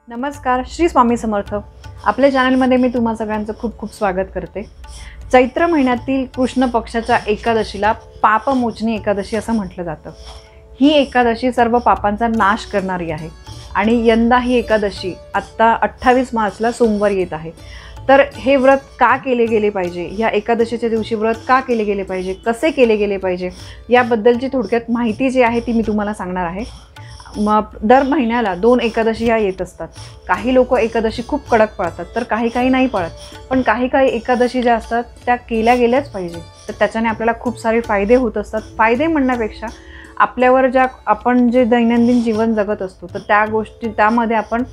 नमस्कार, श्री स्वामी समर्थ। आपल्या चॅनलमध्ये मी तुम्हा सगळ्यांचं खूप खूप स्वागत करते। चैत्र महिन्यातील कृष्ण पक्षाच्या एकादशीला पापमोचनी एकादशी असं म्हटलं जातं। ही एकादशी सर्व पापांचा नाश करणारी आहे आणि यंदा ही एकादशी आत्ता 28 मार्चला सोमवार येत आहे। तर हे व्रत का केले गेले पाहिजे, या एकादशीच्या दिवशी व्रत का केले गेले पाहिजे, कसे केले गेले पाहिजे, याबद्दलची थोडक्यात माहिती जी आहे ती मी तुम्हाला सांगणार आहे। दर महिन्याला 2 एकादशी या येत असतात। काही लोक एकादशी खूप कडक पाळतात, तर काही नाही पाळत। पण काही एकादशी ज्या असतात त्या केल्या गेल्याच पाहिजे। तर त्याच्याने आपल्याला खूप सारे फायदे होत असतात। फायदे म्हणण्यापेक्षा आपल्यावर ज्या आपण जे दैनंदिन जीवन जगत असतो, तर त्या गोष्टी त्यामध्ये आपण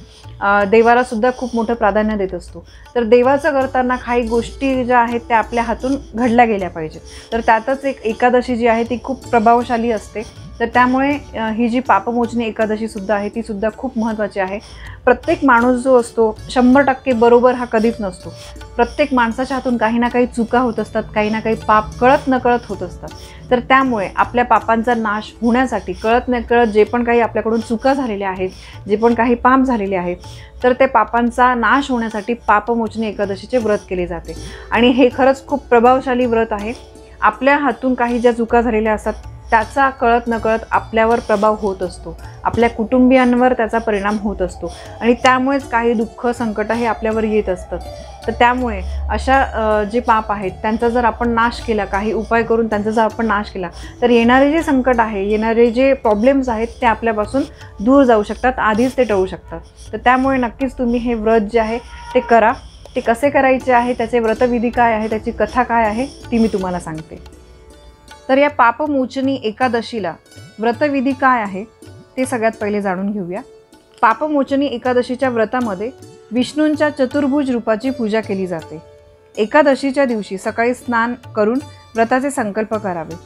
देवाला सुद्धा खूप मोठं प्राधान्य देत असतो। तर देवाचं करताना काही गोष्टी ज्या आहेत त्या आपल्या हातून घडल्या गेल्या पाहिजेत। तर त्यातच एक एकादशी जी आहे ती खूप प्रभावशाली असते। तर त्यामुळे ही जी पापमोचनी एकादशी सुद्धा आहे ती सुद्धा खूप महत्त्वाची आहे। प्रत्येक माणूस जो असतो 100% बरोबर हा कधीच नसतो। प्रत्येक माणसाच्या हातून काही ना काही चुका होत असतात, काही ना काही पाप कळत नकळत होत असतात। तर त्यामुळे आपल्या पापांचा नाश होण्यासाठी कळत नकळत जे पण काही आपल्याकडून चुका झालेल्या आहेत, जे पण काही पाप झालेले आहेत, तर ते पापांचा नाश होण्यासाठी पापमोचनी एकादशीचे व्रत केले जाते। आणि हे खरंच खूप प्रभावशाली व्रत आहे। आपल्या हातून काही ज्या चुका झालेल्या असतात त्याचा कळत नकळत आपल्यावर प्रभाव होत असतो, आपल्या कुटुंबियांवर त्याचा परिणाम होत असतो आणि त्यामुळेच काही दुःख संकट हे आपल्यावर येत असतात। तर त्यामुळे अशा जे पाप आहेत त्यांचा जर आपण नाश केला, काही उपाय करून त्यांचा जर आपण नाश केला, तर येणारे जे संकट आहे, येणारे जे प्रॉब्लेम्स आहेत ते आपल्यापासून दूर जाऊ शकतात, आधीच ते टळू शकतात। तर त्यामुळे नक्कीच तुम्ही हे व्रत जे आहे ते करा। ते कसे करायचे आहे, त्याचे व्रतविधी काय आहे, त्याची कथा काय आहे ती मी तुम्हाला सांगते। तर या पापमोचनी एकादशीला व्रतविधी काय आहे ते सगळ्यात पहिले जाणून घेऊया। पापमोचनी एकादशीच्या व्रतामध्ये विष्णूंच्या चतुर्भुज रूपाची पूजा केली जाते। एकादशीच्या दिवशी सकाळी स्नान करून व्रताचे संकल्प करावे।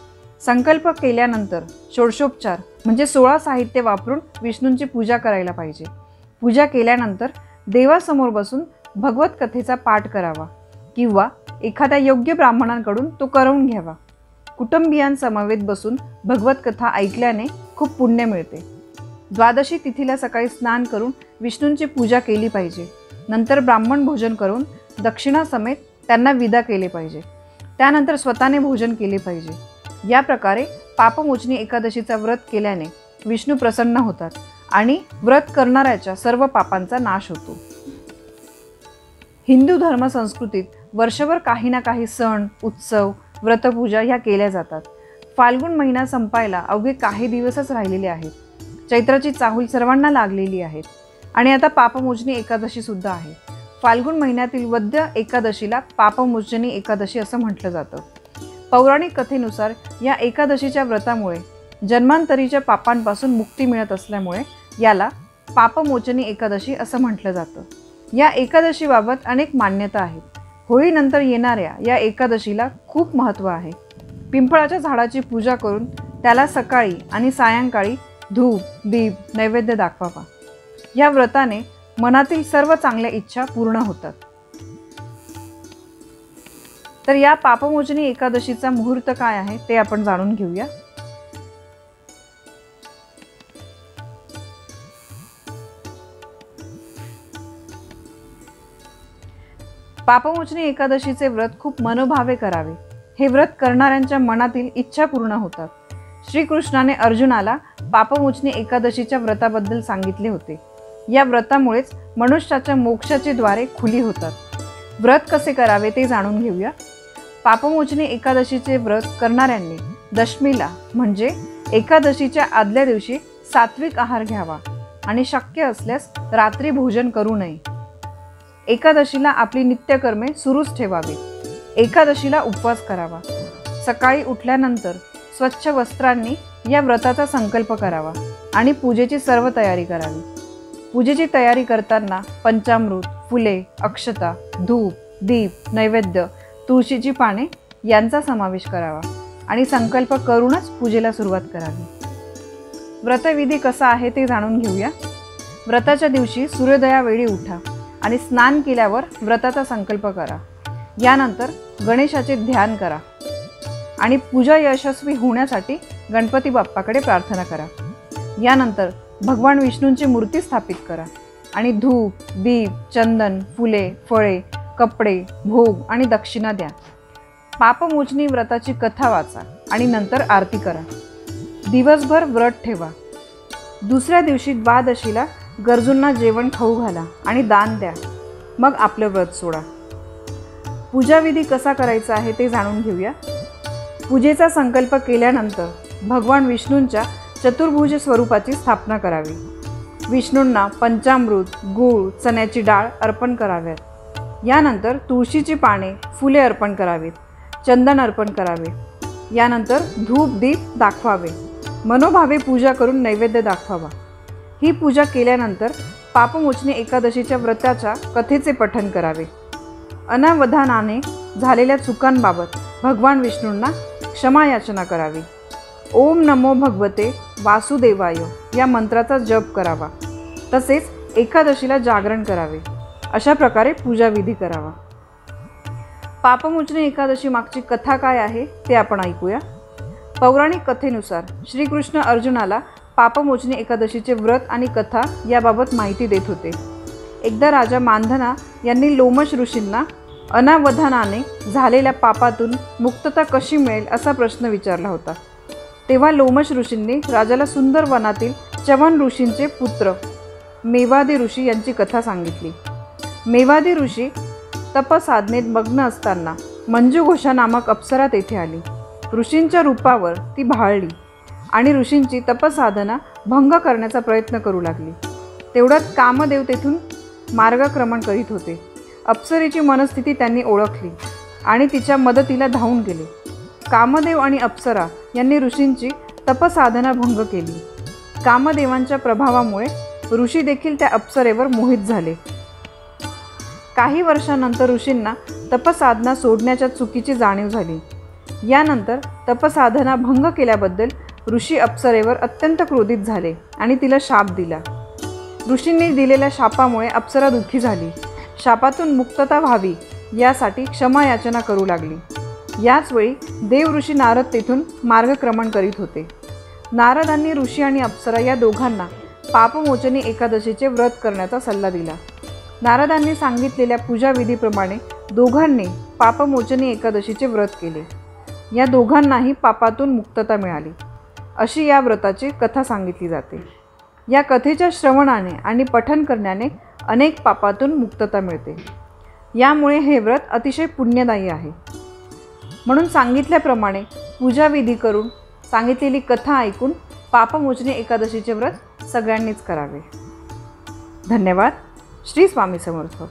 संकल्प केल्यानंतर षोडशोपचार म्हणजे 16 साहित्य वापरून विष्णूंची पूजा करायला पाहिजे। पूजा केल्यानंतर देवासमोर बसून भगवत कथेचा पाठ करावा किंवा एखाद्या योग्य ब्राह्मणांकडून तो करवून घ्यावा। कुटुंबियांसमवेत बसून भगवत कथा ऐकल्याने खूप पुण्य मिळते। द्वादशी तिथीला सकाळी स्नान करून विष्णूंची पूजा केली पाहिजे। नंतर ब्राह्मण भोजन करून दक्षिणासमेत त्यांना विदा केले पाहिजे। त्यानंतर स्वतःने भोजन केले पाहिजे। या प्रकारे पापमोचनी एकादशीचा व्रत केल्याने विष्णू प्रसन्न होतात आणि व्रत करणाऱ्याच्या सर्व पापांचा नाश होतो। हिंदू धर्म संस्कृतीत वर्षभर काही ना काही सण, उत्सव, व्रतपूजा ह्या केल्या जातात। फाल्गुन महिना संपायला अवघे काही दिवसच राहिलेले आहेत। चैत्राची चाहूल सर्वांना लागलेली आहे आणि आता पापमोचनी एकादशी सुद्धा आहे। फाल्गुन महिन्यातील वद्य एकादशीला पापमोचनी एकादशी असं म्हटलं जातं। पौराणिक कथेनुसार या एकादशीच्या व्रतामुळे जन्मांतरीच्या पापांपासून मुक्ती मिळत असल्यामुळे याला पापमोचनी एकादशी असं म्हटलं जातं। या एकादशीबाबत अनेक मान्यता आहेत। होळीनंतर येणाऱ्या या एकादशीला खूप महत्त्व आहे। पिंपळाच्या झाडाची पूजा करून त्याला सकाळी आणि सायंकाळी धूप, दीप, नैवेद्य दाखवावा। या व्रताने मनातील सर्व चांगल्या इच्छा पूर्ण होतात। तर या पापमोचनी एकादशीचा मुहूर्त काय आहे ते आपण जाणून घेऊया। पापमोचनी एकादशीचे व्रत खूप मनोभावे करावे। हे व्रत करणाऱ्यांच्या मनातील इच्छा पूर्ण होतात। श्रीकृष्णाने अर्जुनाला पापमोचनी एकादशीच्या व्रताबद्दल सांगितले होते। या व्रतामुळेच मनुष्याच्या मोक्षाची द्वारे खुली होतात। व्रत कसे करावे ते जाणून घेऊया। पापमोचनी एकादशीचे व्रत करणाऱ्यांनी दशमीला म्हणजे एकादशीच्या आदल्या दिवशी सात्विक आहार घ्यावा आणि शक्य असल्यास रात्री भोजन करू नये। एकादशीला आपली नित्यकर्मे सुरूच ठेवावी। एकादशीला उपवास करावा। सकाळी उठल्यानंतर स्वच्छ वस्त्रांनी या व्रताचा संकल्प करावा आणि पूजेची सर्व तयारी करावी। पूजेची तयारी करताना पंचामृत, फुले, अक्षता, धूप, दीप, नैवेद्य, तुळशीची पाने यांचा समावेश करावा आणि संकल्प करूनच पूजेला सुरुवात करावी। व्रतविधी कसा आहे ते जाणून घेऊया। व्रताच्या दिवशी सूर्योदयावेळी उठा आणि स्नान केल्यावर व्रताचा संकल्प करा। यानंतर गणेशाचे ध्यान करा आणि पूजा यशस्वी होण्यासाठी गणपती बाप्पाकडे प्रार्थना करा। यानंतर भगवान विष्णूंची मूर्ती स्थापित करा आणि धूप, दीप, चंदन, फुले, फळे, कपडे, भोग आणि दक्षिणा द्या. पापमोचनी व्रताची कथा वाचा आणि नंतर आरती करा. दिवसभर व्रत ठेवा. दुसऱ्या दिवशी द्वादशीला गरजूंना जेवण खाऊ घाला आणि दान द्या. मग आपलं व्रत सोडा. पूजाविधी कसा करायचा आहे ते जाणून घेऊया. पूजेचा संकल्प केल्यानंतर भगवान विष्णूंच्या चतुर्भुज स्वरूपाची स्थापना करावी. विष्णूंना पंचामृत, गूळ, चण्याची डाळ अर्पण कराव्यात. यानंतर तुळशीची पाने, फुले अर्पण करावीत. चंदन अर्पण करावे. यानंतर धूप, दीप दाखवावे. मनोभावे पूजा करून नैवेद्य दाखवावा. ही पूजा केल्यानंतर पापमोचनी एकादशीच्या व्रताच्या कथेचे पठण करावे. अनावधानाने झालेल्या चुकांबाबत भगवान विष्णूंना क्षमायाचना करावी. ओम नमो भगवते वासुदेवाय या मंत्राचा जप करावा. तसेच एकादशीला जागरण करावे. अशा प्रकारे पूजाविधी करावा. पापमोचनी एकादशी मागची कथा काय आहे ते आपण ऐकूया. पौराणिक कथेनुसार श्रीकृष्ण अर्जुनाला पापमोचनी एकादशीचे व्रत आणि कथा याबाबत माहिती देत होते. एकदा राजा मांधना यांनी लोमश ऋषींना अनावधानाने झालेल्या पापातून मुक्तता कशी मिळेल असा प्रश्न विचारला होता. तेव्हा लोमश ऋषींनी राजाला सुंदर वनातील च्यवन ऋषींचे पुत्र मेवादी ऋषी यांची कथा सांगितली. मेवादी ऋषी तपसाधनेत मग्न असताना मंजुघोषा नामक अप्सरा तेथे आली. ऋषींच्या रूपावर ती भाळली आणि ऋषींची तपसाधना भंग करण्याचा प्रयत्न करू लागली. तेवढ्यात कामदेव तेथून मार्गक्रमण करीत होते. अप्सरेची मनस्थिती त्यांनी ओळखली आणि तिच्या मदतीला धावून गेले. कामदेव आणि अप्सरा यांनी ऋषींची तपसाधना भंग केली. कामदेवांच्या प्रभावामुळे ऋषी देखील त्या अप्सरेवर मोहित झाले. काही वर्षांनंतर ऋषींना तपसाधना सोडण्याच्या चुकीची जाणीव झाली. यानंतर तपसाधना भंग केल्याबद्दल ऋषी अप्सरेवर अत्यंत क्रोधित झाले आणि तिला शाप दिला. ऋषींनी दिलेल्या शापामुळे अप्सरा दुःखी झाली. शापातून मुक्तता व्हावी यासाठी क्षमायाचना करू लागली. याचवेळी देव ऋषी नारद तेथून मार्गक्रमण करीत होते. नारदांनी ऋषी आणि अप्सरा या दोघांना पापमोचनी एकादशीचे व्रत करण्याचा सल्ला दिला. नारदांनी सांगितलेल्या पूजाविधीप्रमाणे दोघांनी पापमोचनी एकादशीचे व्रत केले. या दोघांनाही पापातून मुक्तता मिळाली अशी या व्रताची कथा सांगितली जाते. या कथेच्या श्रवणाने आणि पठन करण्याने अनेक पापातून मुक्तता मिळते. यामुळे हे व्रत अतिशय पुण्यदायी आहे. म्हणून सांगितल्याप्रमाणे पूजाविधी करून सांगितलेली कथा ऐकून पापमोचनी एकादशीचे व्रत सगळ्यांनीच करावे. धन्यवाद. श्री स्वामी समर्थ.